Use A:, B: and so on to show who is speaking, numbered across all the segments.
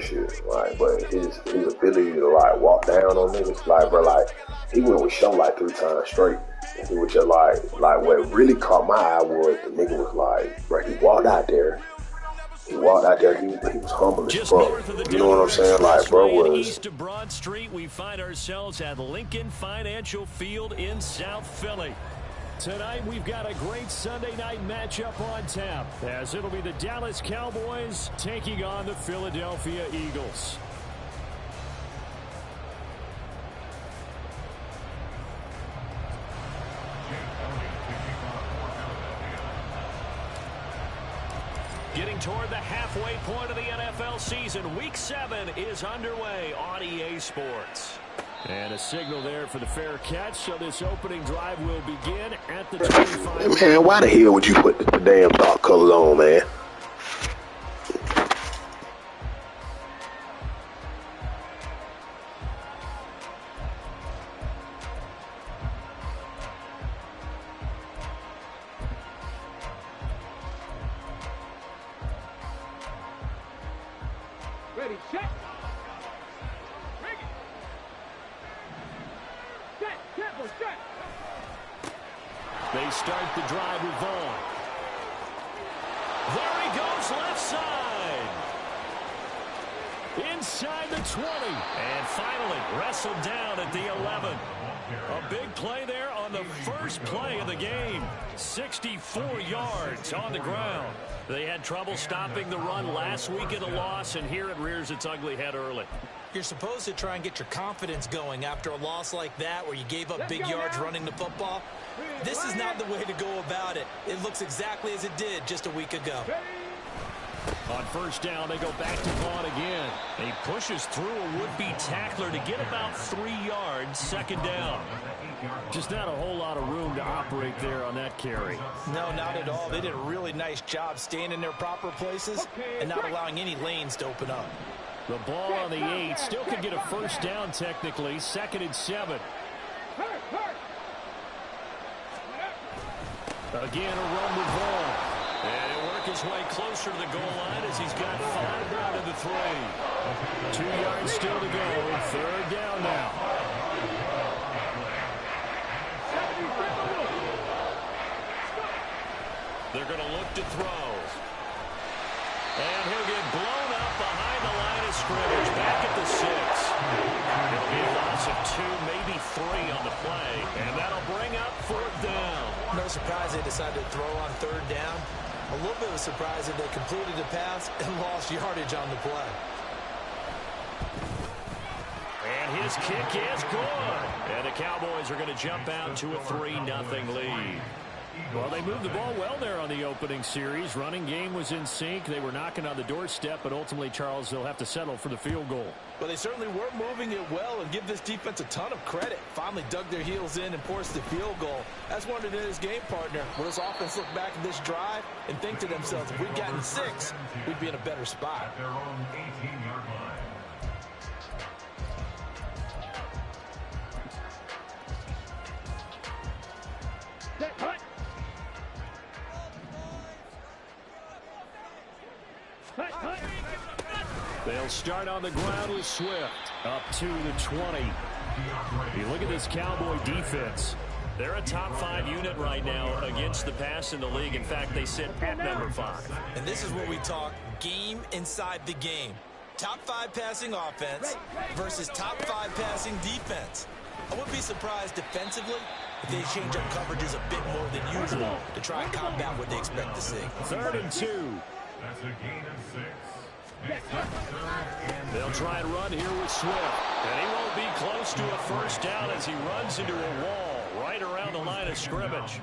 A: shit. Like, but his ability to like walk down on niggas, like, bro, like he went with show like 3 times straight. And he was just like what really caught my eye was the nigga was like, bro, he walked out there. He was humble as fuck. You know what I'm saying? Like, bro was.
B: East of Broad Street, we find ourselves at Lincoln Financial Field in South Philly. Tonight, we've got a great Sunday night matchup on tap, as it'll be the Dallas Cowboys taking on the Philadelphia Eagles. Getting toward the halfway point of the NFL season, Week 7 is underway on EA Sports. And a signal there for the fair catch, so this opening drive will begin at the 25.
A: Man, why the hell would you put the damn dark colors on, man?
C: Ready, set. Bring it. Set.
B: They start the drive with Vaughn. There he goes, left side. Inside the 20. And finally wrestled down at the 11. A big play there on the first play of the game. 64 yards on the ground. They had trouble stopping the run last week in the loss, and here it rears its ugly head early.
D: You're supposed to try and get your confidence going after a loss like that where you gave up big yards running the football. This is not the way to go about it. It looks exactly as it did just a week ago.
B: On first down, they go back to Vaughn again. He pushes through a would-be tackler to get about 3 yards, second down. Just not a whole lot of room to operate there on that carry.
D: No, not at all. They did a really nice job staying in their proper places and not allowing any lanes to open up.
B: The ball on the 8 still could get a first down technically, 2nd and 7. Again, a run with Vaughn. And he'll work his way closer to the goal line as he's got 5 down to the 3. 2 yards still to go. Third down now. They're going to look to throw. And he'll get blown up behind the line of scrimmage. Back at the 6. It'll be a loss of 2, maybe 3 on the play. And that'll bring up 4th down.
D: No surprise they decided to throw on 3rd down. A little bit of a surprise that they completed the pass and lost yardage on the play.
B: And his kick is good. And the Cowboys are going to jump out to a 3-0 lead. Well, they moved the ball well there on the opening series. Running game was in sync. They were knocking on the doorstep, but ultimately, Charles, they'll have to settle for the field goal.
D: Well, they certainly were moving it well, and give this defense a ton of credit. Finally dug their heels in and forced the field goal. That's one of his game partner. Will this offense look back at this drive and think to themselves, if we'd gotten 6, we'd be in a better spot.
C: Their own 18-yard line.
B: They'll start on the ground with Swift. Up to the 20. You look at this Cowboy defense. They're a top 5 unit right now against the pass in the league. In fact, they sit at number 5.
D: And this is where we talk game inside the game. Top 5 passing offense versus top 5 passing defense. I wouldn't be surprised defensively if they change up coverages a bit more than usual to try and combat what they expect to see.
B: 3rd and 2.
C: That's a gain of 6.
B: They'll try and run here with Swift. And he won't be close to a first down as he runs into a wall right around the line of scrimmage.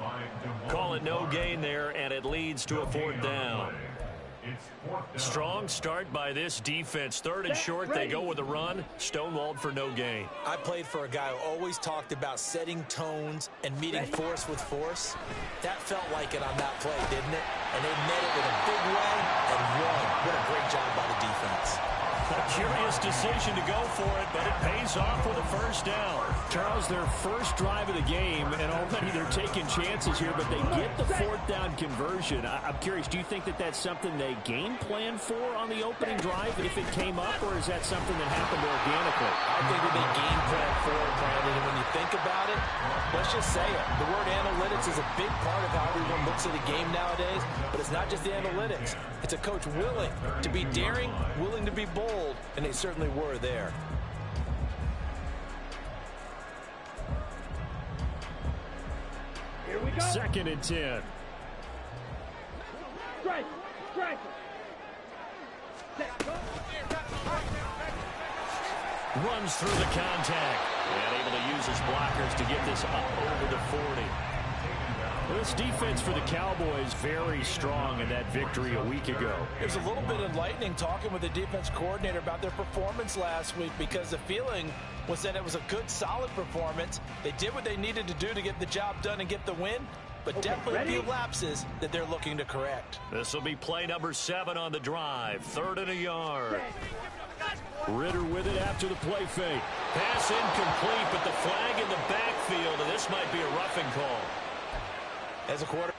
B: Call it no gain there, and it leads to a 4th down. Strong start by this defense. 3rd and short, they go with a run. Stonewalled for no gain.
D: I played for a guy who always talked about setting tones and meeting force with force. That felt like it on that play, didn't it? And they met it in a big way and won. What a great job by the defense.
B: Curious decision to go for it, but it pays off with a first down.
E: Charles, their first drive of the game, and already they're taking chances here, but they get the fourth down conversion. I'm curious, do you think that that's something they game plan for on the opening drive if it came up, or is that something that happened organically?
D: I think that they game plan for it, Brandon, and when you think about it, let's just say it. The word analytics is a big part of how everyone looks at a game nowadays, but it's not just the analytics. It's a coach willing to be daring, willing to be bold, and they certainly were there.
C: Here we go.
E: 2nd and 10.
C: Strike. Strike.
B: Runs through the contact. And able to use his blockers to get this up over the 40.
E: This defense for the Cowboys very strong in that victory a week ago.
D: It was a little bit enlightening talking with the defense coordinator about their performance last week because the feeling was that it was a good, solid performance. They did what they needed to do to get the job done and get the win, but definitely a few lapses that they're looking to correct.
B: This will be play number 7 on the drive. 3rd and a yard.
E: Ritter with it after the play fake.
B: Pass incomplete, but the flag in the backfield, and this might be a roughing call.
D: As a quarter.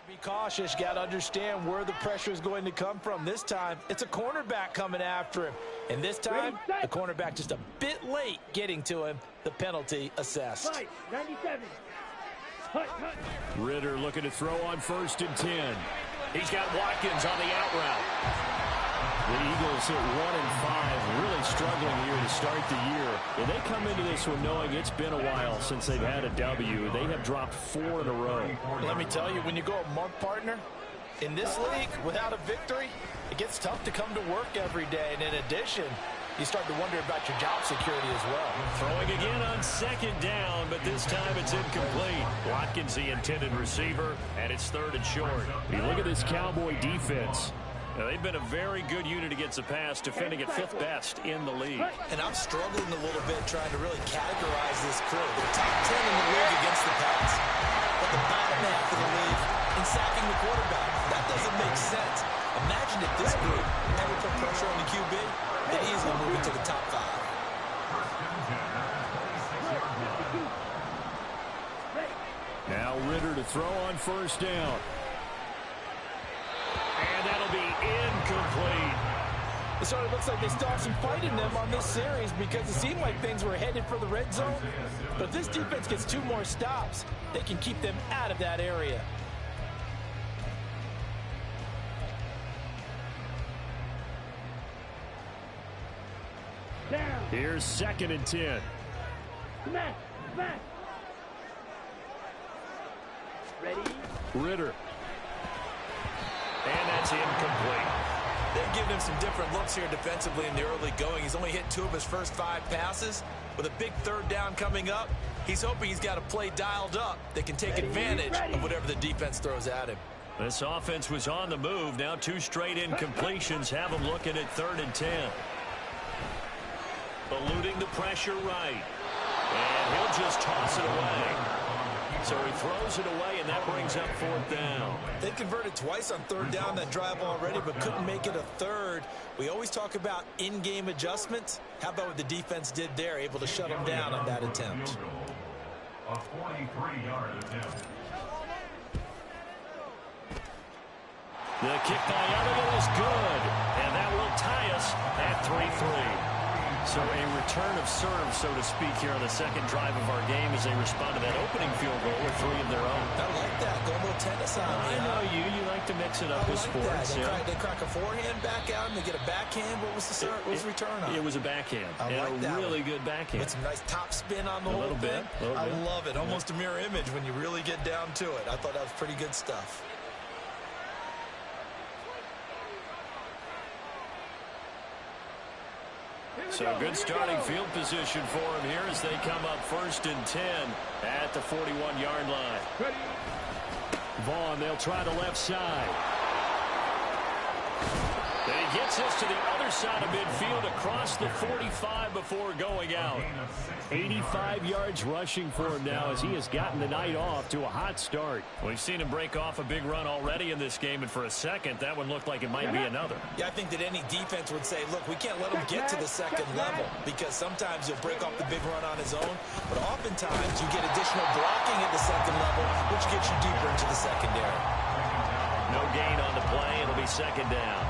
D: Be cautious. Got to understand where the pressure is going to come from. This time, it's a cornerback coming after him. And this time, the cornerback just a bit late getting to him. The penalty assessed.
C: 97.
E: Ritter looking to throw on 1st and 10.
B: He's got Watkins on the out route.
E: The Eagles at 1-5, really struggling here to start the year. And they come into this one knowing it's been a while since they've had a W. They have dropped 4 in a row.
D: Let me tell you, when you go a month, partner, in this league, without a victory, it gets tough to come to work every day. And in addition, you start to wonder about your job security as well.
B: Throwing again on 2nd down, but this time it's incomplete. Watkins the intended receiver, and it's 3rd and short.
E: You look at this Cowboy defense.
B: Now, they've been a very good unit against the pass, defending at 5th best in the league.
D: And I'm struggling a little bit trying to really categorize this crew. They're top 10 in the league against the pass, but the bottom half of the league in sacking the quarterback. That doesn't make sense. Imagine if this group ever put pressure on the QB, they'd easily move into the top 5.
E: Now Ritter to throw on 1st down.
B: And that'll be incomplete.
D: It sort of looks like they still have some fight in them on this series because it seemed like things were headed for the red zone. But if this defense gets 2 more stops, they can keep them out of that area.
C: Down.
E: Here's 2nd and 10.
C: Smash. Smash. Ready.
E: Ritter.
B: And that's incomplete.
D: They've given him some different looks here defensively in the early going. He's only hit 2 of his first 5 passes. With a big 3rd down coming up, he's hoping he's got a play dialed up that can take advantage of whatever the defense throws at him.
B: This offense was on the move. Now 2 straight incompletions have him looking at 3rd and 10. Eluding the pressure right. And he'll just toss it away. So he throws it away, and that brings up 4th down.
D: They converted twice on 3rd down that drive already, but couldn't make it a 3rd. We always talk about in-game adjustments. How about what the defense did there, able to shut them down on that attempt?
C: A 43-yard attempt.
B: The kick by Elliott is good, and that will tie us at 3-3. So a return of serve, so to speak, here on the 2nd drive of our game as they respond to that opening field goal with 3 of their own.
D: I like that. Go a little tennis on me.
B: I know you. You like to make
E: mixing up the sports.
D: They crack a forehand back out and they get a backhand. What was the return on?
E: It was a backhand.
D: I like that
E: really good backhand.
D: With some nice top spin on the whole thing. I love it. Almost a mirror image when you really get down to it. I thought that was pretty good stuff.
B: So good starting field position for him here as they come up 1st and 10 at the 41-yard line.
E: Vaughn, they'll try the left side.
B: And he gets this to the other side of midfield across the 45 before going out.
E: 85 yards rushing for him now as he has gotten the night off to a hot start.
B: We've seen him break off a big run already in this game, and for a second, that one looked like it might be another.
D: Yeah, I think that any defense would say, look, we can't let him get to the second level because sometimes he'll break off the big run on his own, but oftentimes you get additional blocking at the second level, which gets you deeper into the secondary.
B: No gain on the play. It'll be 2nd down.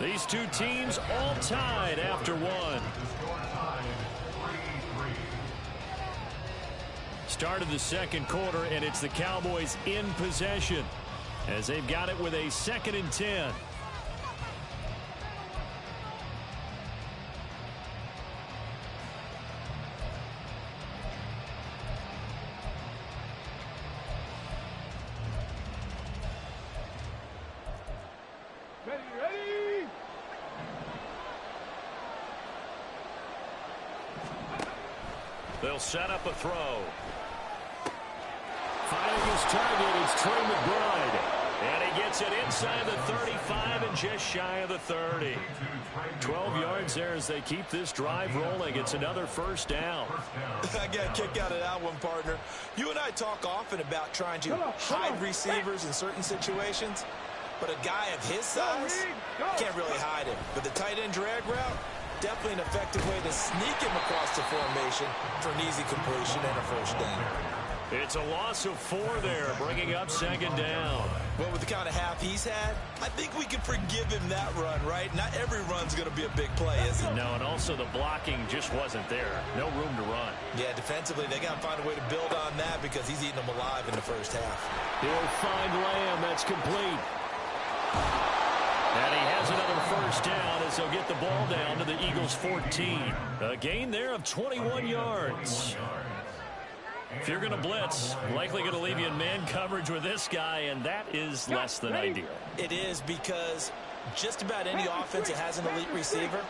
B: These two teams all tied after one. Started the second quarter, and it's the Cowboys in possession as they've got it with a 2nd and 10. They'll set up a throw.
E: Finding his target, it's Trey McBride.
B: And he gets it inside the 35 and just shy of the 30. 12 yards there as they keep this drive rolling. It's another 1st down.
D: I got a kick out of that one, partner. You and I talk often about trying to hide receivers in certain situations, but a guy of his size can't really hide him. But the tight end drag route, definitely an effective way to sneak him across the formation for an easy completion and a 1st down.
B: It's a loss of 4 there, bringing up 2nd down.
D: Well, with the kind of half he's had, I think we can forgive him that run, right? Not every run's going to be a big play, is it?
B: No, and also the blocking just wasn't there. No room to run.
D: Yeah, defensively, they got to find a way to build on that because he's eating them alive in the 1st half.
E: He'll find Lamb. That's complete.
B: And he has another 1st down as they'll get the ball down to the Eagles' 14. A gain there of 21 yards. If you're going to blitz, likely going to leave you in man coverage with this guy, and that is less than ideal.
D: It is because just about any offense that has an elite receiver,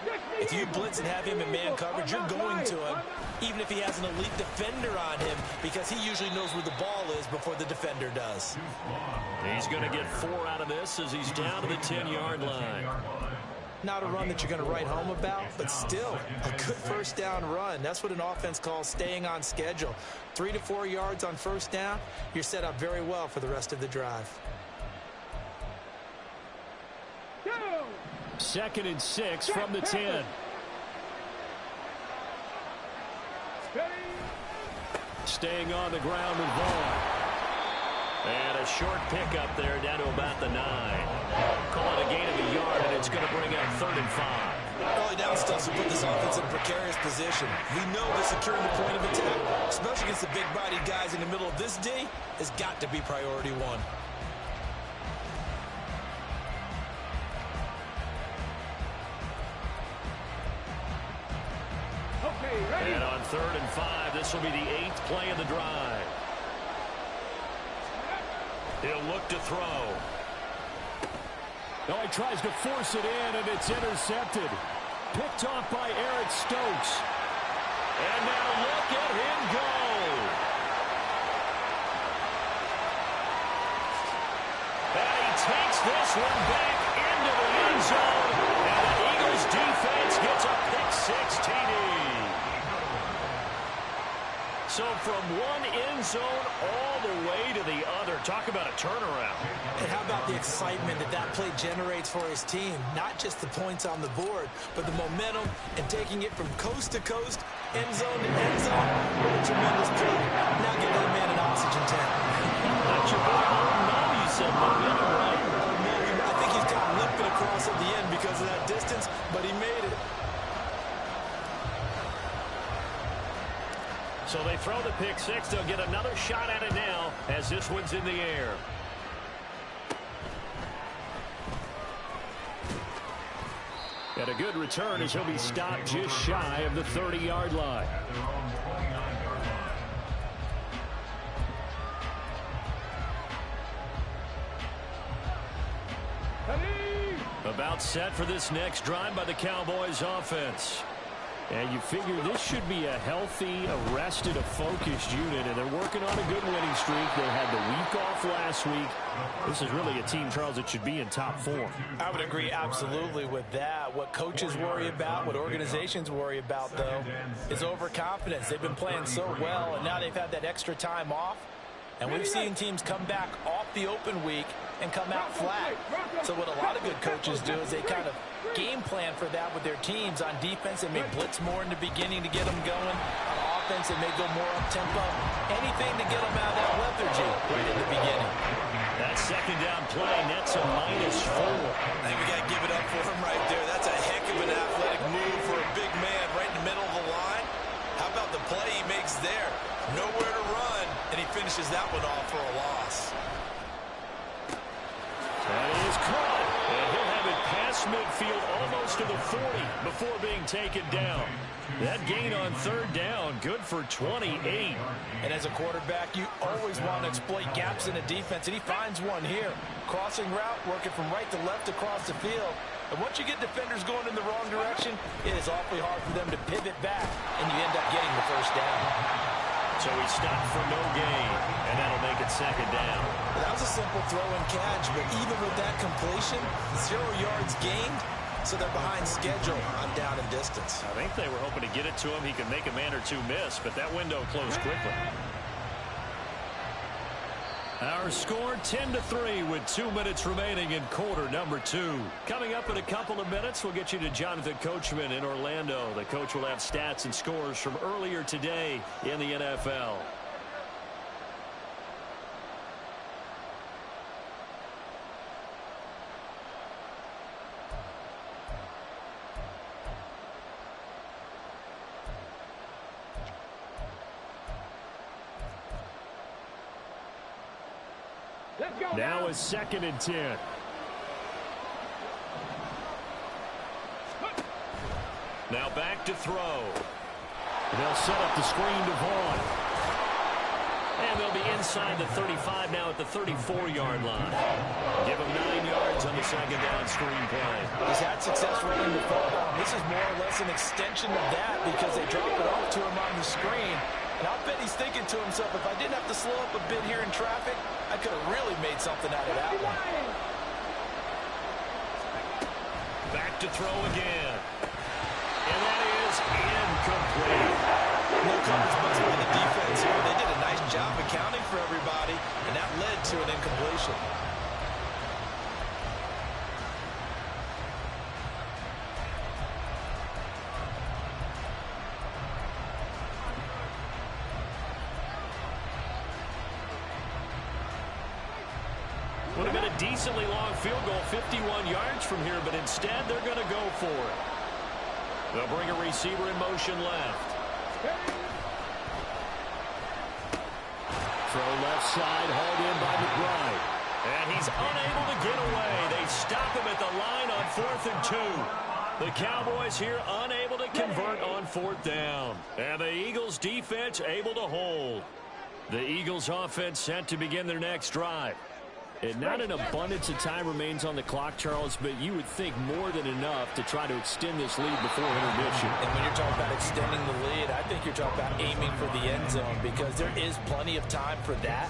D: if you blitz and have him in man coverage, you're going to him, even if he has an elite defender on him, because he usually knows where the ball is before the defender does.
B: He's going to get 4 out of this as he's down to the 10-yard line.
D: Not a run that you're going to write home about, but still a good 1st down run. That's what an offense calls staying on schedule. 3 to 4 yards on 1st down, you're set up very well for the rest of the drive.
E: 2nd and 6 from the 10. Staying on the ground with Vaughn.
B: And a short pickup there down to about the 9. Call it a gain of a yard, and it's going to bring up 3rd and 5.
D: Early down stuff will put this offense in a precarious position. We know that securing the point of attack, especially against the big-bodied guys in the middle of this D, has got to be priority 1.
B: And on 3rd and 5, this will be the 8th play of the drive. He'll look to throw.
E: No, he tries to force it in, and it's intercepted. Picked off by Eric Stokes.
B: And now look at him go. And he takes this one back into the end zone. And the Eagles defense gets a pick-6 TD. So from one end zone all the way to the other. Talk about a turnaround.
D: And how about the excitement that play generates for his team? Not just the points on the board, but the momentum and taking it from coast to coast, end zone to end zone. What a tremendous play. Now give that man an oxygen tank.
B: That's your boy, Mo. You said momentum, right?
D: I think he's kind of limping across at the end because of that distance, but but he made it.
B: So they throw the pick six. They'll get another shot at it now as this one's in the air. And a good return as he'll be stopped just shy of the 30-yard line. About set for this next drive by the Cowboys offense. And you figure this should be a healthy, arrested, a focused unit, and they're working on a good winning streak. They had the week off last week. This is really a team, Charles, that should be in top form.
D: I would agree absolutely with that. What coaches worry about, what organizations worry about, though, is overconfidence. They've been playing so well, and now they've had that extra time off. And we've seen teams come back off the open week and come out flat. So what a lot of good coaches do is they kind of game plan for that with their teams. On defense, they may blitz more in the beginning to get them going. On offense, they may go more up-tempo. Anything to get them out of that lethargy right in the beginning.
B: That second down play nets a -4.
D: I think we got to give it up for him right there. That's a heck of an athletic move for a big man right in the middle of the line. How about the play he makes there? Nowhere to run, and he finishes that one off for a loss.
B: That is caught, and he'll have it past midfield almost to the 40 before being taken down. That gain on third down, good for 28.
D: And as a quarterback, you always want to exploit gaps in the defense, and he finds one here. Crossing route, working from right to left across the field. And once you get defenders going in the wrong direction, it is awfully hard for them to pivot back, and you end up getting the first down.
B: So he stopped for no gain, and that'll make it second down.
D: That was a simple throw and catch, but even with that completion, 0 yards gained, so they're behind schedule on down and distance.
B: I think they were hoping to get it to him. He could make a man or two miss, but that window closed quickly. Our score 10-3 with 2 minutes remaining in quarter number 2. Coming up in a couple of minutes, we'll get you to Jonathan Coachman in Orlando. The coach will have stats and scores from earlier today in the NFL. Now is 2nd and 10. Now back to throw. They'll set up the screen to Vaughn. And they'll be inside the 35 now at the 34-yard line. Give him 9 yards on the second down screen play.
D: He's had success running the football. This is more or less an extension of that because they drop it off to him on the screen. And I'll bet he's thinking to himself, if I didn't have to slow up a bit here in traffic, I could have really made something out of that one.
B: Back to throw again. And that is incomplete.
D: No coverage bust by the defense here. They did a nice job accounting for everybody, and that led to an incompletion.
B: Would have been a decently long field goal, 51 yards from here, but instead they're going to go for it. They'll bring a receiver in motion left. Throw left side, hauled in by McBride. And he's unable to get away. They stop him at the line on 4th and 2. The Cowboys here unable to convert on 4th down. And the Eagles defense able to hold. The Eagles offense set to begin their next drive. And not an abundance of time remains on the clock, Charles, but you would think more than enough to try to extend this lead before intermission.
D: And when you're talking about extending the lead, I think you're talking about aiming for the end zone because there is plenty of time for that.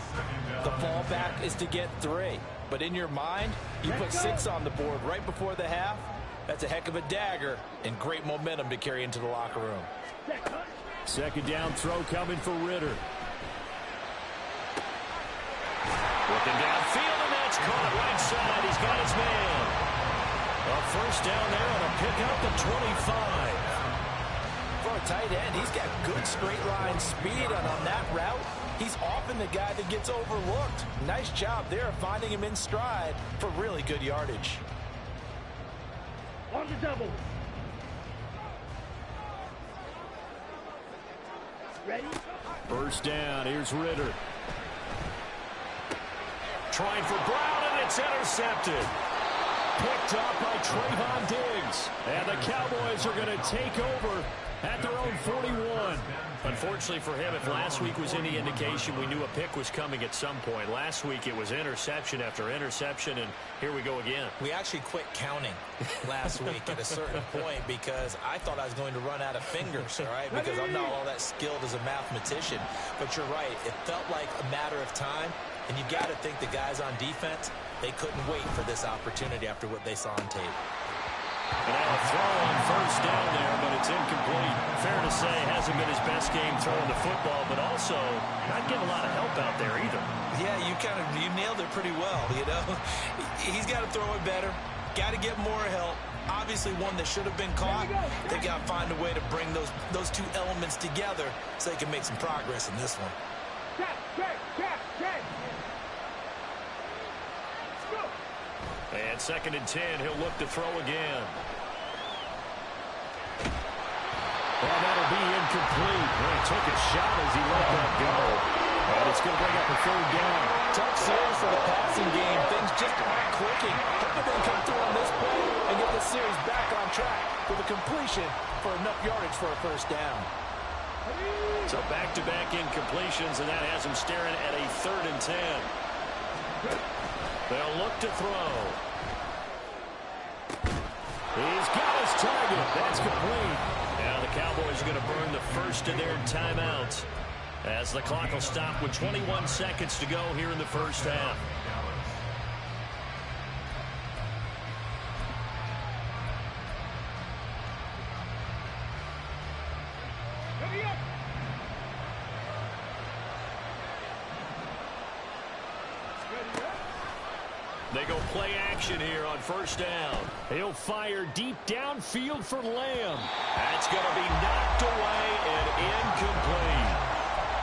D: The fallback is to get 3. But in your mind, you put 6 on the board right before the half. That's a heck of a dagger and great momentum to carry into the locker room.
B: Second down throw coming for Ritter. Looking downfield, and that's caught right side. He's got his man. A first down there on a pickup at 25.
D: For a tight end, he's got good straight line speed, and on that route, he's often the guy that gets overlooked. Nice job there of finding him in stride for really good yardage.
C: On the double. Ready?
B: First down. Here's Ritter. Trying for Brown, and it's intercepted. Picked up by Trayvon Diggs. And the Cowboys are going to take over at their own 41. Unfortunately for him, if last week was any indication, we knew a pick was coming at some point. Last week it was interception after interception, and here we go again.
D: We actually quit counting last week at a certain point because I thought I was going to run out of fingers, all right, because I'm not all that skilled as a mathematician. But you're right. It felt like a matter of time, and you got to think the guys on defense, they couldn't wait for this opportunity after what they saw on tape.
B: And now a throw on first down there, but it's incomplete. Fair to say, hasn't been his best game throwing the football, but also not getting a lot of help out there either.
D: Yeah, you nailed it pretty well, you know. He's got to throw it better. Got to get more help. Obviously one that should have been caught. They got to find a way to bring those two elements together so they can make some progress in this one.
B: And 2nd and 10, he'll look to throw again. Well, that'll be incomplete. Well, he took a shot as he let that go. And it's going to bring up a 3rd down.
D: Tough series for the passing game. Things just aren't clicking. Hoping they come through on this play and get the series back on track with a completion for enough yardage for a 1st down.
B: So back-to-back incompletions, and that has him staring at a 3rd and 10. They'll look to throw. He's got his target. That's complete. Now the Cowboys are going to burn the first of their timeouts as the clock will stop with 21 seconds to go here in the first half. They go play action here on first down. He'll fire deep downfield for Lamb. That's going to be knocked away and incomplete.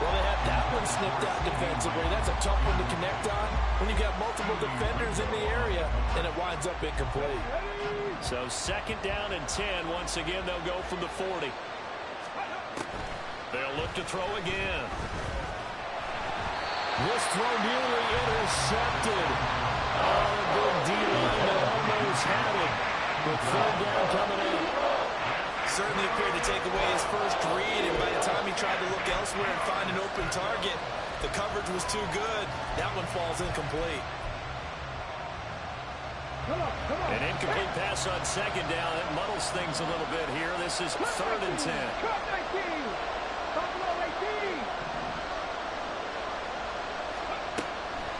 D: Well, they had that one snipped out defensively. That's a tough one to connect on when you got multiple defenders in the area, and it winds up incomplete.
B: So 2nd down and 10. Once again, they'll go from the 40. They'll look to throw again. This throw nearly intercepted. Oh, good D-line that almost had it. With 3rd down coming in.
D: Certainly appeared to take away his first read, and by the time he tried to look elsewhere and find an open target, the coverage was too good. That one falls incomplete.
B: An incomplete pass on 2nd down. That muddles things a little bit here. This is 3rd and 10.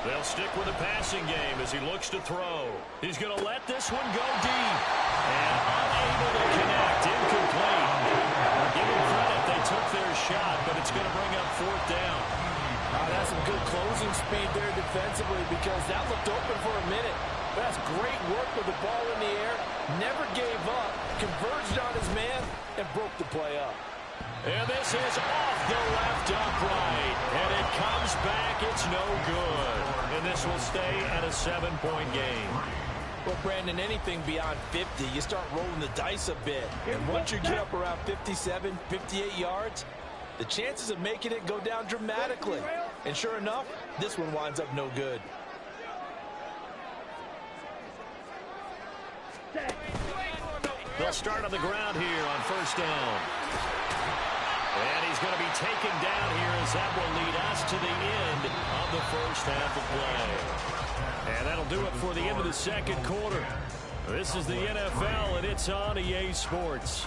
B: They'll stick with the passing game as he looks to throw. He's going to let this one go deep. And unable to connect. Incomplete. Give him credit. They took their shot, but it's going to bring up 4th down.
D: That's some good closing speed there defensively because that looked open for a minute. But that's great work with the ball in the air. Never gave up. Converged on his man and broke the play up.
B: And this is off the left upright. And it comes back. It's no good. And this will stay at a 7-point game.
D: Well, Brandon, anything beyond 50, you start rolling the dice a bit. And once you get up around 57, 58 yards, the chances of making it go down dramatically. And sure enough, this one winds up no good.
B: They'll start on the ground here on 1st down. And he's going to be taken down here as that will lead us to the end of the first half of play. And that'll do it for the end of the 2nd quarter. This is the NFL, and it's on EA Sports.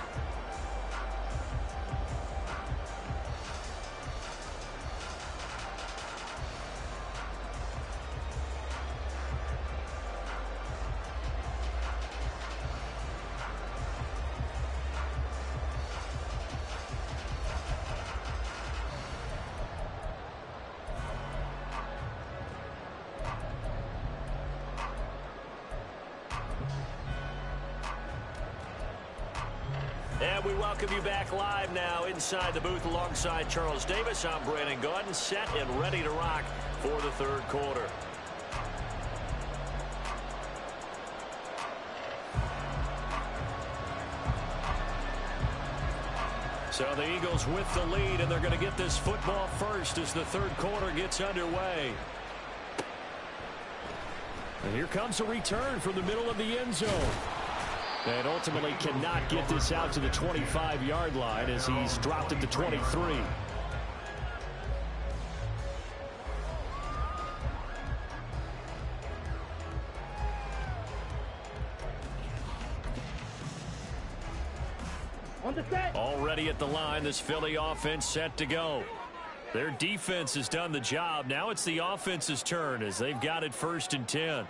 B: And we welcome you back live now inside the booth alongside Charles Davis. I'm Brandon Gaudin, set and ready to rock for the 3rd quarter. So the Eagles with the lead, and they're going to get this football first as the third quarter gets underway. And here comes a return from the middle of the end zone. And ultimately cannot get this out to the 25-yard line as he's dropped it to 23. Already at the line, this Philly offense set to go. Their defense has done the job. Now it's the offense's turn as they've got it 1st and 10.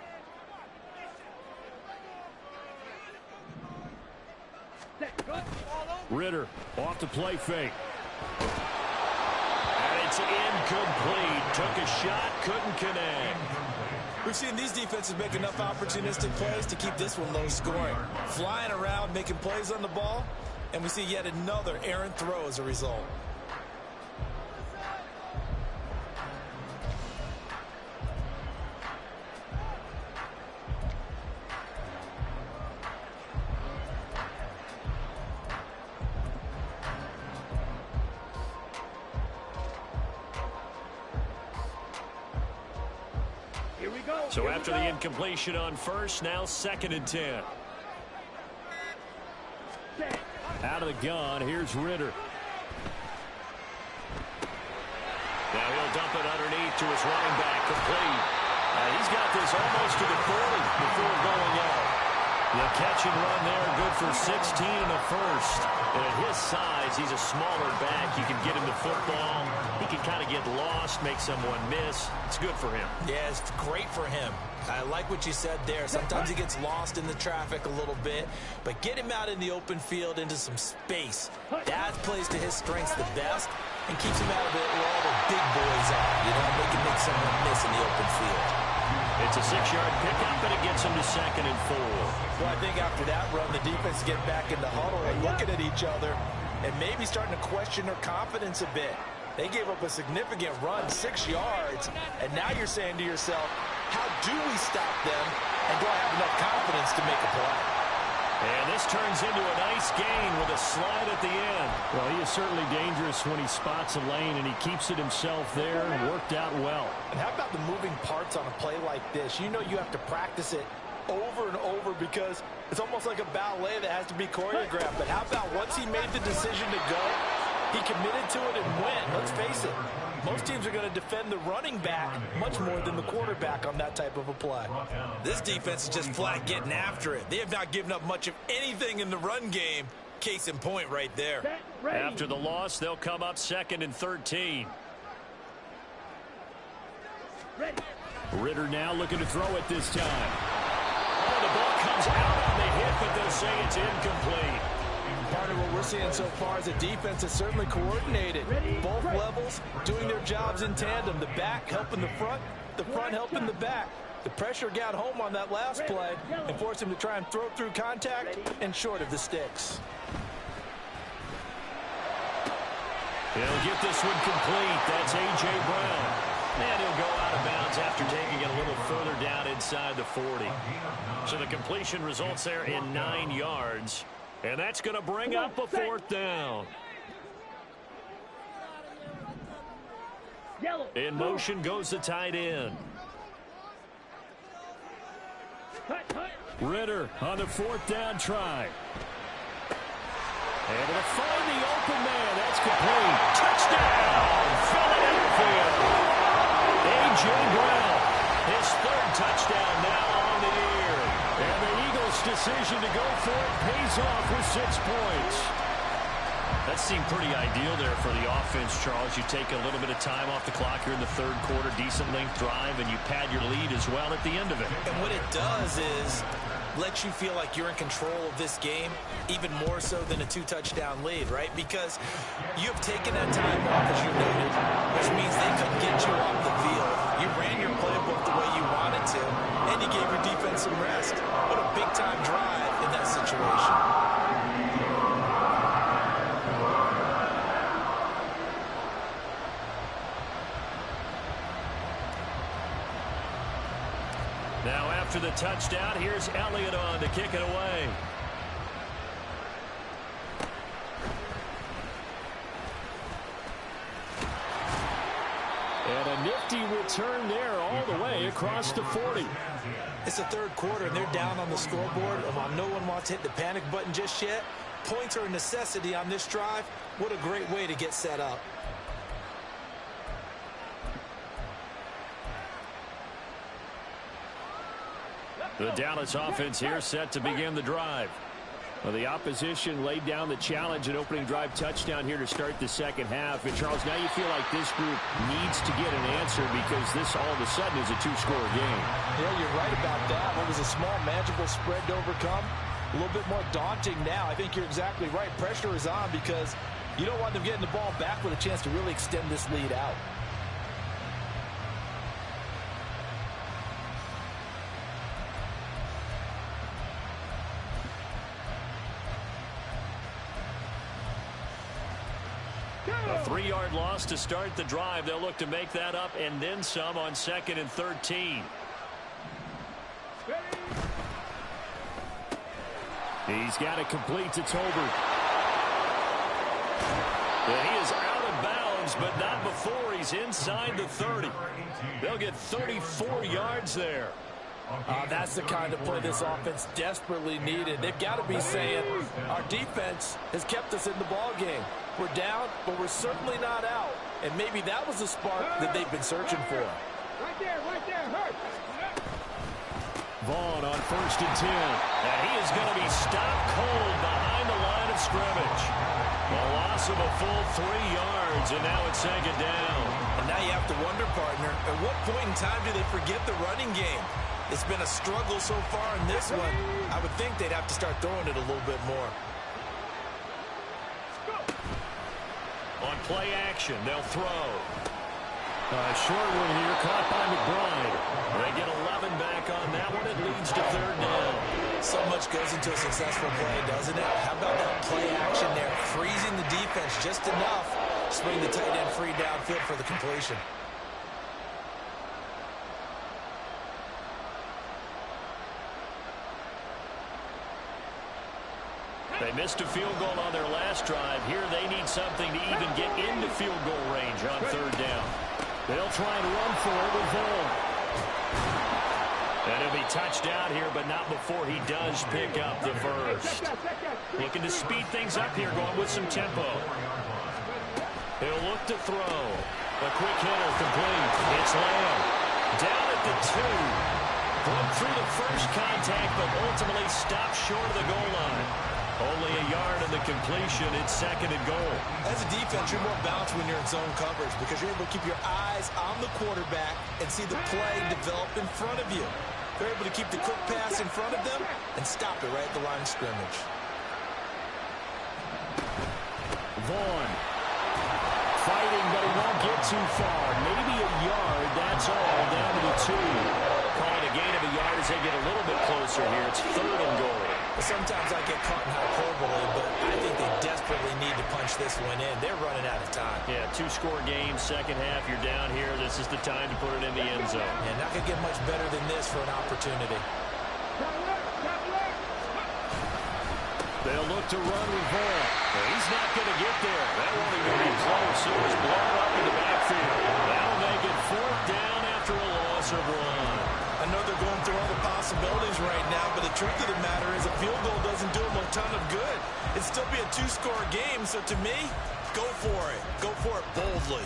B: Ritter off the play fake. And it's incomplete. Took a shot, couldn't connect.
D: We've seen these defenses make enough opportunistic plays to keep this one low scoring. Flying around, making plays on the ball, and we see yet another errant throw as a result.
B: So after the incompletion on first, now 2nd and 10. Out of the gun, here's Ritter. Now he'll dump it underneath to his running back, complete. He's got this almost to the 40 before going out. The catch and run there, good for 16 and a first. And at his size, he's a smaller back. You can get him the football. He can kind of get lost, make someone miss. It's good for him. Yeah, it's great for him. I like what you said there. Sometimes he gets lost in the traffic a little bit, but get him out in the open field into some space. That plays to his strengths the best and keeps him out of it where all the big boys are. You know, they can make someone miss in the open field. It's a 6-yard pickup, and it gets him to 2nd and 4. Well, I think after that run, the defense get back in the huddle and looking at each other and maybe starting to question their confidence a bit. They gave up a significant run, 6 yards, and now you're saying to yourself, how do we stop them, and do I have enough confidence to make a play? And this turns into a nice gain with a slide at the end. Well, he is certainly dangerous when he spots a lane, and he keeps it himself there and worked out well. And how about the moving parts on a play like this? You know you have to practice it over and over because it's almost like a ballet that has to be choreographed. But how about once he made the decision to go, he committed to it and went. Let's face it, most teams are going to defend the running back much more than the quarterback on that type of a play. This defense is just flat getting after it. They have not given up much of anything in the run game. Case in point right there. After the loss, they'll come up 2nd and 13. Ritter now looking to throw it this time. Oh, the ball comes out on the hit, but they'll say it's incomplete. Part of what we're seeing so far is a defense that's certainly coordinated. Both levels doing their jobs in tandem. The back helping the front helping the back. The pressure got home on that last play and forced him to try and throw through contact and short of the sticks. He'll get this one complete. That's A.J. Brown. And he'll go out of bounds after taking it a little further down inside the 40. So the completion results there in 9 yards. And that's going to bring up a 4th down. In motion goes the tight end. Ritter on the 4th down try. Able to find the open man. That's complete. Touchdown, Philadelphia. A.J. Brown, his 3rd touchdown now on the year. And the Eagles' decision to go for it pays off with 6 points. That seemed pretty ideal there for the offense, Charles. You take a little bit of time off the clock here in the 3rd quarter, decent length drive, and you pad your lead as well at the end of it. And what it does is let you feel like you're in control of this game, even more so than a 2-touchdown lead, right? Because you have taken that time off, as you noted, which means they couldn't get you off the field. You ran your playbook the way you wanted to, and you gave your defense some rest. What a big-time drive in that situation. Now after the touchdown, here's Elliott on to kick it away.
E: And a nifty return there all the way across the 40.
D: It's the third quarter, and they're down on the scoreboard. And while no one wants to hit the panic button just yet, points are a necessity on this drive. What a great way to get set up.
E: The Dallas offense here set to begin the drive. Well, the opposition laid down the challenge, an opening drive touchdown here to start the second half. And, Charles, now you feel like this group needs to get an answer because this all of a sudden is a two-score game.
D: Yeah, you're right about that. What was a small, manageable spread to overcome? A little bit more daunting now. I think you're exactly right. Pressure is on because you don't want them getting the ball back with a chance to really extend this lead out.
E: A 3-yard loss to start the drive. They'll look to make that up and then some on 2nd and 13. He's got it complete to Tolbert. And he is out of bounds, but not before he's inside the 30. They'll get 34 yards there.
D: That's the kind of play this offense desperately needed. They've got to be saying, our defense has kept us in the ball game. We're down, but we're certainly not out. And maybe that was the spark that they've been searching for.
C: Right there, hurt.
E: Vaughn on 1st and 10. And he is going to be stopped cold behind the line of scrimmage. A loss of a full 3 yards, and now it's 2nd down.
D: And now you have to wonder, partner, at what point in time do they forget the running game? It's been a struggle so far in this one. I would think they'd have to start throwing it a little bit more.
E: On play action, they'll throw. Short one here, caught by McBride. They get 11 back on that one. It leads to 3rd down.
D: So much goes into a successful play, doesn't it? How about that play action there? Freezing the defense just enough to bring the tight end free downfield for the completion.
E: They missed a field goal on their last drive. Here they need something to even get into field goal range on 3rd down. They'll try and run for it with Vaughn. And he'll be touched out here, but not before he does pick up the first. Looking to speed things up here, going with some tempo. He'll look to throw. A quick hitter complete. It's Lamb. Down at the 2. Broke through the first contact, but ultimately stopped short of the goal line. Only a yard in the completion. It's 2nd and goal.
D: As a defense, you're more balanced when you're in zone coverage because you're able to keep your eyes on the quarterback and see the play develop in front of you. They're able to keep the quick pass in front of them and stop it right at the line of scrimmage.
E: Vaughn fighting, but he won't get too far. Maybe a yard, that's all, down to the 2. Call it a gain of a yard as they get a little bit closer here. It's 3rd and goal.
D: Sometimes I get caught in hyperbole, but I think they desperately need to punch this one in. They're running out of time.
E: Yeah, 2-score game, second half, you're down here. This is the time to put it in the end zone.
D: And not going to get much better than this for an opportunity.
E: They'll look to run with Vaughn. He's not going to get there. That won't even be close. It was blown up in the backfield. That'll make it 4th down after a loss of 1.
D: I know they're going through all the possibilities right now, but the truth of the matter is a field goal doesn't do them a ton of good. It'd still be a 2-score game, so to me, go for it. Go for it boldly.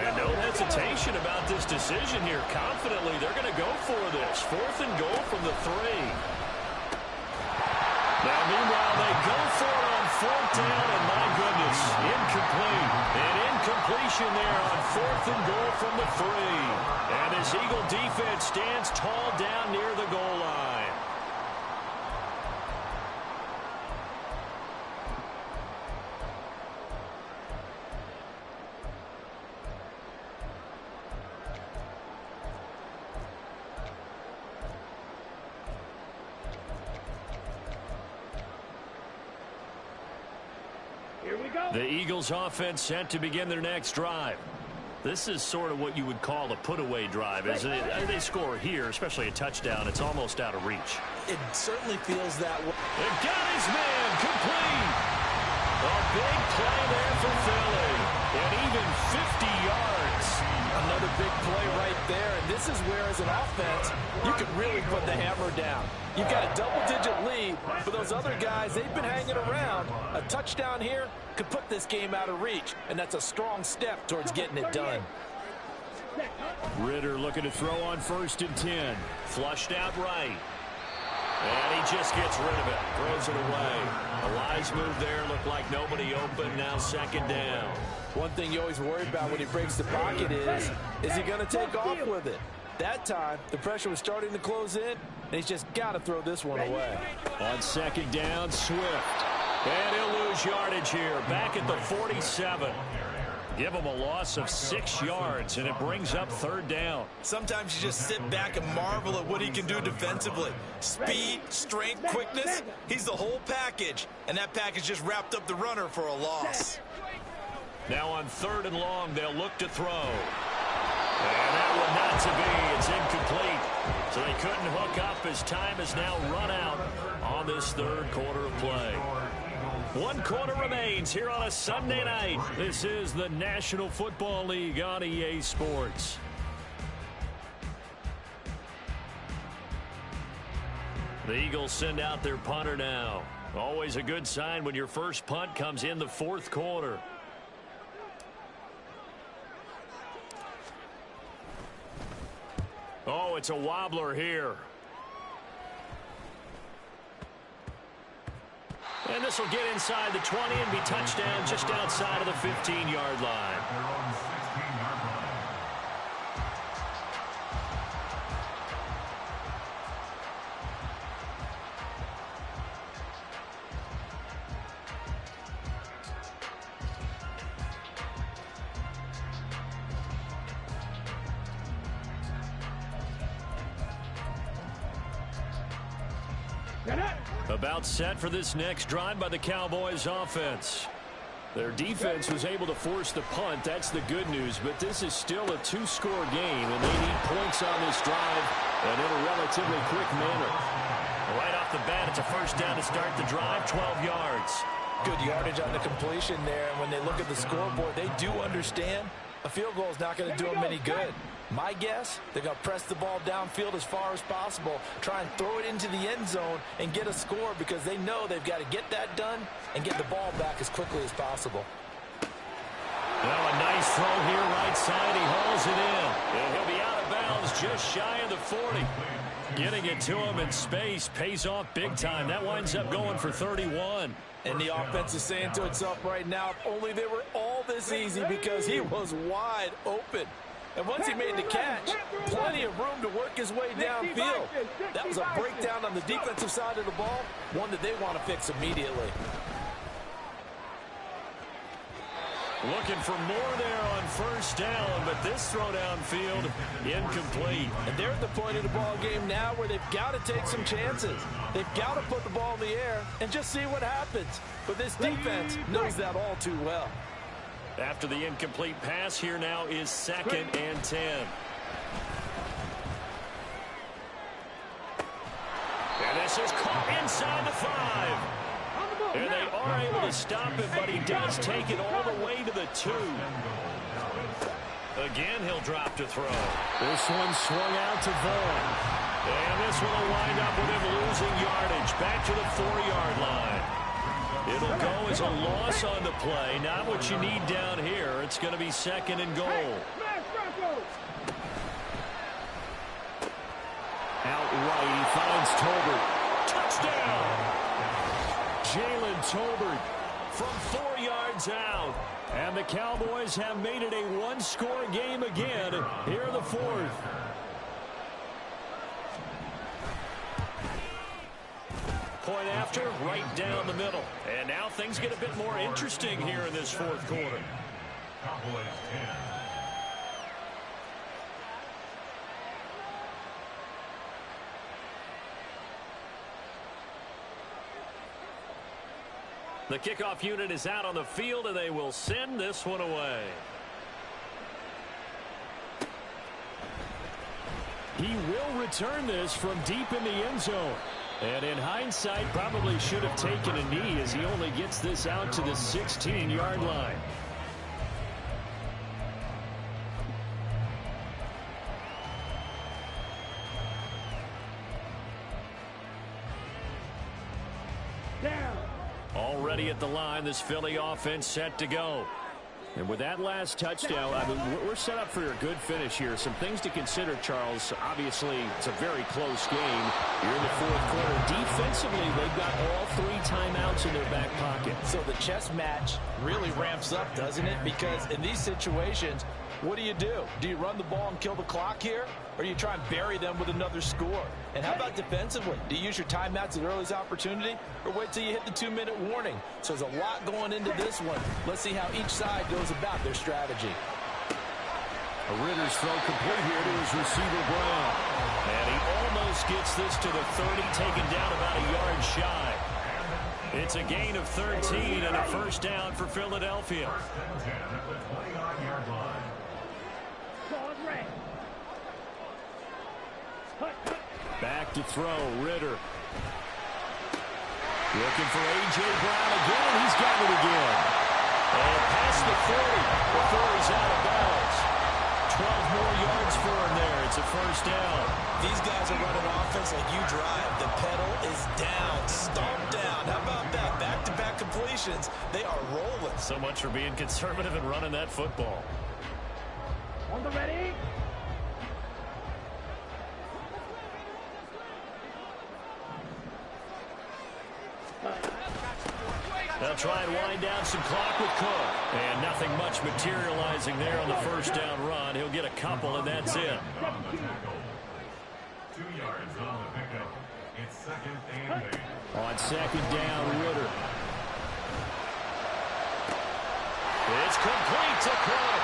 E: And no hesitation about this decision here. Confidently, they're going to go for this. 4th and goal from the 3. Now, meanwhile, they go for it on 4th down, and my goodness, incomplete. An incompletion there on 4th and goal from the 3. And this Eagle defense stands tall down near the goal line. The Eagles offense set to begin their next drive. This is sort of what you would call a put-away drive, isn't it? They score here, especially a touchdown. It's almost out of reach.
D: It certainly feels that way.
E: They got his man complete.
B: A big play there for Philly. And even 50 yards.
D: Another big play right there. And this is where, as an offense, you can really put the hammer down. You've got a double-digit lead, but those other guys, they've been hanging around. A touchdown here could put this game out of reach, and that's a strong step towards getting it done.
E: Ritter looking to throw on 1st and 10.
B: Flushed out right. And he just gets rid of it. Throws it away. A wise move there. Looked like nobody open. Now 2nd down.
D: One thing you always worry about when he breaks the pocket is he going to take off with it? That time, the pressure was starting to close in, and he's just got to throw this one away.
E: On 2nd down, Swift.
B: And he'll lose yardage here. Back at the 47. Give him a loss of 6 yards, and it brings up 3rd down.
D: Sometimes you just sit back and marvel at what he can do defensively. Speed, strength, quickness, he's the whole package. And that package just wrapped up the runner for a loss.
B: Now on 3rd and long, they'll look to throw. And that one not to be. It's incomplete. So they couldn't hook up as time is now run out on this 3rd quarter of play. 1 quarter remains here on a Sunday night. This is the National Football League on EA Sports. The Eagles send out their punter now. Always a good sign when your first punt comes in the 4th quarter. Oh, it's a wobbler here. And this will get inside the 20 and be touchdown just outside of the 15-yard line. About set for this next drive by the Cowboys offense. Their defense was able to force the punt. That's the good news. But this is still a 2-score game, and they need points on this drive and in a relatively quick manner. Right off the bat, it's a 1st down to start the drive, 12 yards.
D: Good yardage on the completion there. And when they look at the scoreboard, they do understand a field goal is not going to do them any good. My guess, they're going to press the ball downfield as far as possible, try and throw it into the end zone and get a score because they know they've got to get that done and get the ball back as quickly as possible.
B: Well, a nice throw here right side. He hauls it in. And he'll be out of bounds just shy of the 40. Getting it to him in space pays off big time. That winds up going for 31.
D: And the offense is saying to itself right now, if only they were all this easy because he was wide open. And once he made the catch, plenty of room to work his way downfield. That was a breakdown on the defensive side of the ball, one that they want to fix immediately.
B: Looking for more there on 1st down, but this throw downfield incomplete.
D: And they're at the point of the ball game now where they've got to take some chances. They've got to put the ball in the air and just see what happens. But this defense knows that all too well.
B: After the incomplete pass, here now is 2nd and 10. And this is caught inside the 5. And they are able to stop him, but he does take it all the way to the 2. Again, he'll drop to throw.
E: This one swung out to Vaughn.
B: And this one will wind up with him losing yardage back to the 4-yard line. It'll go as a loss on the play. Not what you need down here. It's going to be 2nd and goal.
E: Out right, he finds Tolbert.
B: Touchdown! Jalen Tolbert from 4 yards out.
E: And the Cowboys have made it a 1-score game again here in the 4th.
B: Point after, right down the middle. And now things get a bit more interesting here in this 4th quarter. The kickoff unit is out on the field, and they will send this one away.
E: He will return this from deep in the end zone. And in hindsight, probably should have taken a knee as he only gets this out to the 16-yard line. Already at the line, this Philly offense set to go. And with that last touchdown, I mean, we're set up for a good finish here. Some things to consider, Charles. Obviously, it's a very close game. You're in the fourth quarter. Defensively, they've got all 3 timeouts in their back pocket.
D: So the chess match really ramps up, doesn't it? Because in these situations, what do? Do you run the ball and kill the clock here? Or do you try and bury them with another score? And how about defensively? Do you use your timeouts at earliest opportunity? Or wait till you hit the 2-minute warning? So there's a lot going into this one. Let's see how each side goes about their strategy.
E: A Ritter's throw complete here to his receiver, Brown. And he almost gets this to the 30, taken down about a yard shy. It's a gain of 13 and a first down for Philadelphia. Back to throw, Ritter. Looking for A.J. Brown again. He's got it again. And past the 40 before he's out of bounds. 12 more yards for him there. It's a first down.
D: These guys are running offense like you drive. The pedal is down, stomped down. How about that? Back-to-back completions. They are rolling.
E: So much for being conservative and running that football.
C: On the ready.
E: They'll try and wind down some clock with Cook. And nothing much materializing there on the first down run. He'll get a couple, and that's it.
F: 2 yards on the pickup. It's 2nd and 8.
E: On 2nd down, Ritter. It's complete to Cook.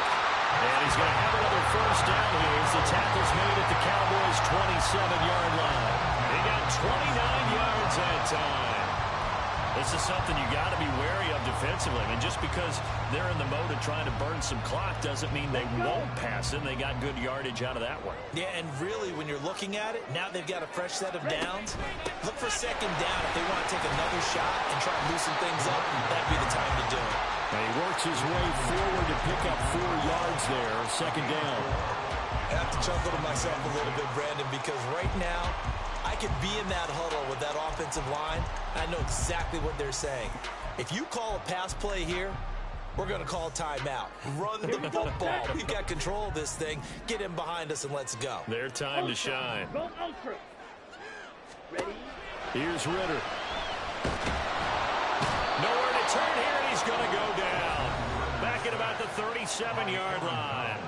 E: And he's going to have another first down here as the tackle's made at the Cowboys' 27-yard line. They got 29 yards that time. This is something you got to be wary of defensively. I mean, just because they're in the mode of trying to burn some clock doesn't mean they won't pass it. They got good yardage out of that one.
D: Yeah, and really, when you're looking at it, now they've got a fresh set of downs. Look for 2nd down if they want to take another shot and try and loosen things up. That'd be the time to do it.
E: And he works his way forward to pick up 4 yards there. 2nd down.
D: I have to chuckle to myself a little bit, Brandon, because right now, I could be in that huddle with that offensive line. I know exactly what they're saying. If you call a pass play here, we're going to call timeout. Run the football. We've got control of this thing. Get him behind us and let's go.
E: Their time to shine.
C: Go ultra. Ready?
E: Here's Ritter. Nowhere to turn here, and he's going to go down. Back at about the 37-yard line.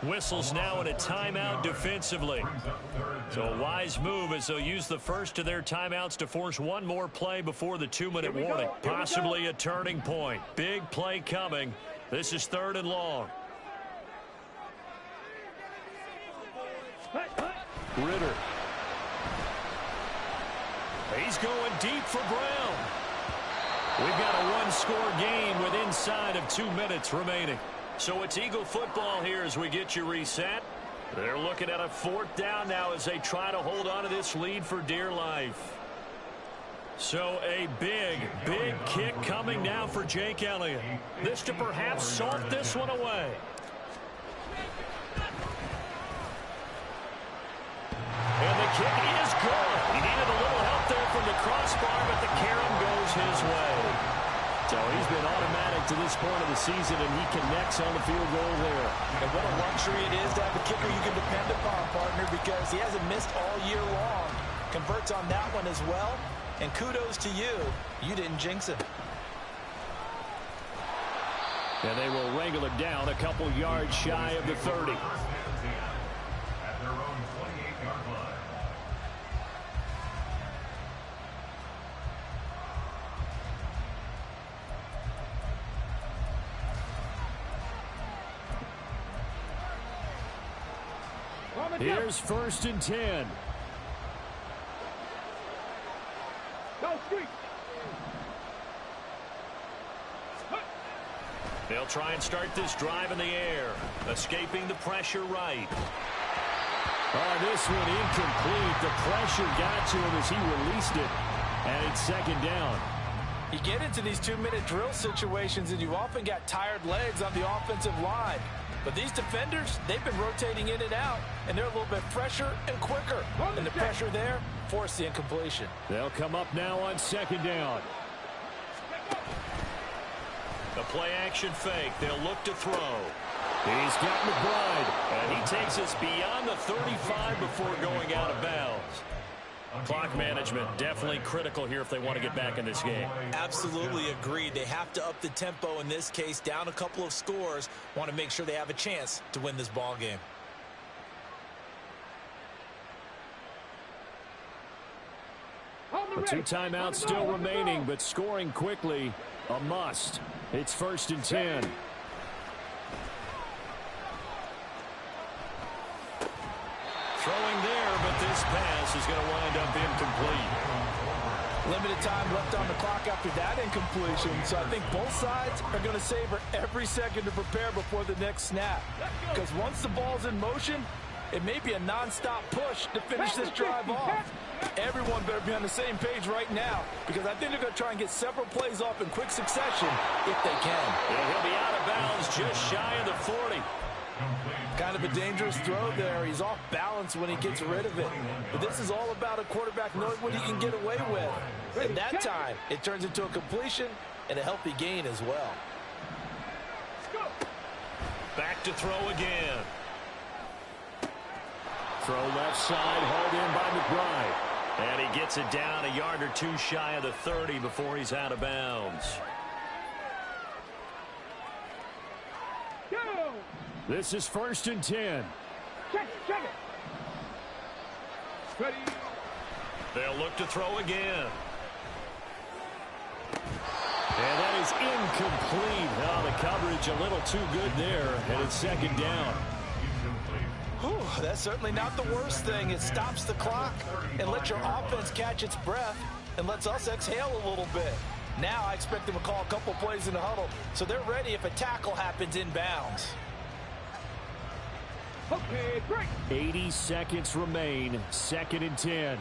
E: Whistles now in a timeout defensively. So a wise move as they'll use the first of their timeouts to force one more play before the 2-minute warning. Possibly a turning point. Big play coming. This is 3rd and long. Ritter. He's going deep for Brown. We've got a one-score game with inside of 2 minutes remaining. So it's Eagle football here as we get you reset. They're looking at a 4th down now as they try to hold on to this lead for dear life. So a big kick coming now for Jake Elliott. This to perhaps salt this one away. And the kick is good. He needed a little help there from the crossbar, but the carom goes his way. So he's been automatic to this point of the season, and he connects on the field goal there.
D: And what a luxury it is to have a kicker you can depend upon, partner, because he hasn't missed all year long. Converts on that one as well, and kudos to you. You didn't jinx it.
E: And they will wrangle it down a couple yards shy of the 30.
F: At their own 28-yard line.
E: Here's 1st and 10.
C: Go street.
E: They'll try and start this drive in the air. Escaping the pressure right. Oh, this one incomplete. The pressure got to him as he released it. And it's second down.
D: You get into these 2-minute drill situations, and you often got tired legs on the offensive line. But these defenders, they've been rotating in and out, and they're a little bit fresher and quicker. And the pressure there forced the incompletion.
E: They'll come up now on second down.
B: The play-action fake. They'll look to throw.
E: He's got McBride, and he takes us beyond the 35 before going out of bounds.
B: Clock management definitely critical here if they want to get back in this game.
D: Absolutely agreed. They have to up the tempo in this case, down a couple of scores. Want to make sure they have a chance to win this ball game.
E: The 2 timeouts still remaining, but scoring quickly, a must. It's 1st and 10.
B: Throwing there, but this pass is going to wind up incomplete.
D: Limited time left on the clock after that incompletion, so I think both sides are going to savor every second to prepare before the next snap. Because once the ball's in motion, it may be a non-stop push to finish this drive off. Everyone better be on the same page right now, because I think they're going to try and get several plays off in quick succession if they can.
B: And he'll be out of bounds just shy of the 40.
D: Kind of a dangerous throw there. He's off balance when he gets rid of it. But this is all about a quarterback knowing what he can get away with. And that time, it turns into a completion and a healthy gain as well.
B: Back to throw again.
E: Throw left side, hauled in by McBride.
B: And he gets it down a yard or 2 shy of the 30 before he's out of bounds.
E: This is 1st and 10.
C: Check it. Ready.
B: They'll look to throw again.
E: And that is incomplete. Oh, the coverage a little too good there, and it's 2nd down.
D: Whew, that's certainly not the worst thing. It stops the clock and lets your offense catch its breath and lets us exhale a little bit. Now I expect them to call a couple plays in the huddle, so they're ready if a tackle happens inbounds.
C: Okay, break.
E: 80 seconds remain. 2nd and 10.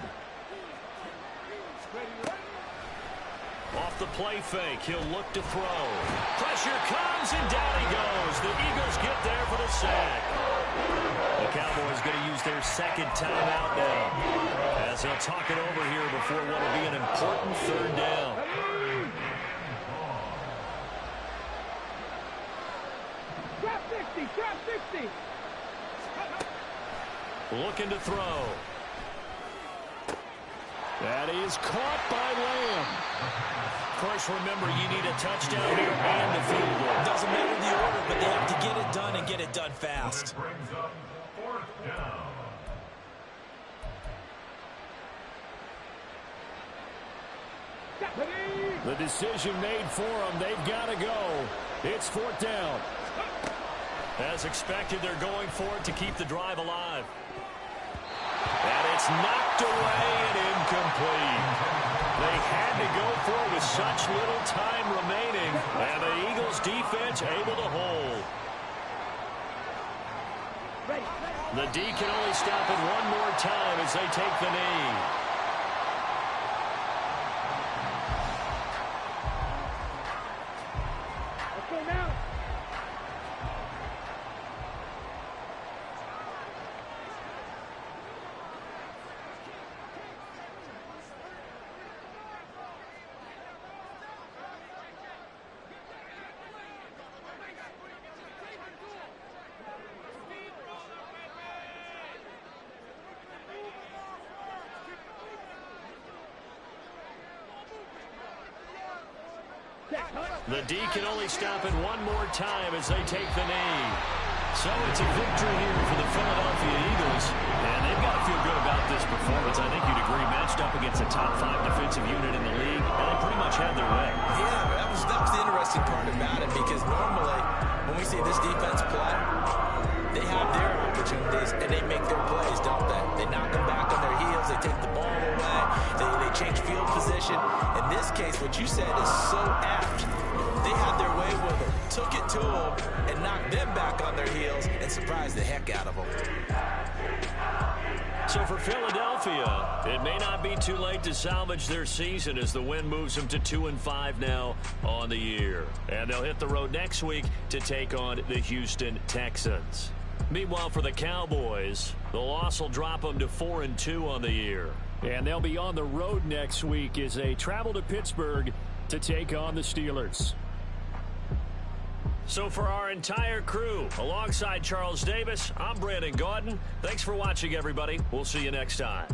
B: Off the play fake, he'll look to throw. Pressure comes, and down he goes. The Eagles get there for the sack. The Cowboys going to use their 2nd timeout now, as they'll talk it over here before what will be an important 3rd down.
C: Drop 60.
B: Looking to throw.
E: That is caught by Lamb.
B: Of course, remember, you need a touchdown here and a field goal.
D: Doesn't matter the order, but they have to get it done and get it done fast.
F: Brings up 4th down.
E: The decision made for them. They've got to go. It's 4th down.
B: As expected, they're going for it to keep the drive alive. And it's knocked away and incomplete. They had to go for it with such little time remaining, and the Eagles defense able to hold. The D can only stop it one more time as they take the knee.
C: Let's go now.
B: The D can only stop it one more time as they take the knee. So it's a victory here for the Philadelphia Eagles. And they've got to feel good about this performance. I think you'd agree, matched up against a top 5 defensive unit in the league, and they pretty much had their way.
D: Yeah, that was the interesting part about it, because normally when we see this defense play, they have their opportunities and they make their plays, don't they? They knock them back on their heels, they take the ball away, they change field position. In this case, what you said is so apt. They had their way with them, took it to them, and knocked them back on their heels and surprised the heck out of them.
B: So for Philadelphia, it may not be too late to salvage their season as the win moves them to 2-5 now on the year. And they'll hit the road next week to take on the Houston Texans. Meanwhile, for the Cowboys, the loss will drop them to 4-2 on the year.
E: And they'll be on the road next week as they travel to Pittsburgh to take on the Steelers.
B: So for our entire crew, alongside Charles Davis, I'm Brandon Gaudin. Thanks for watching, everybody. We'll see you next time.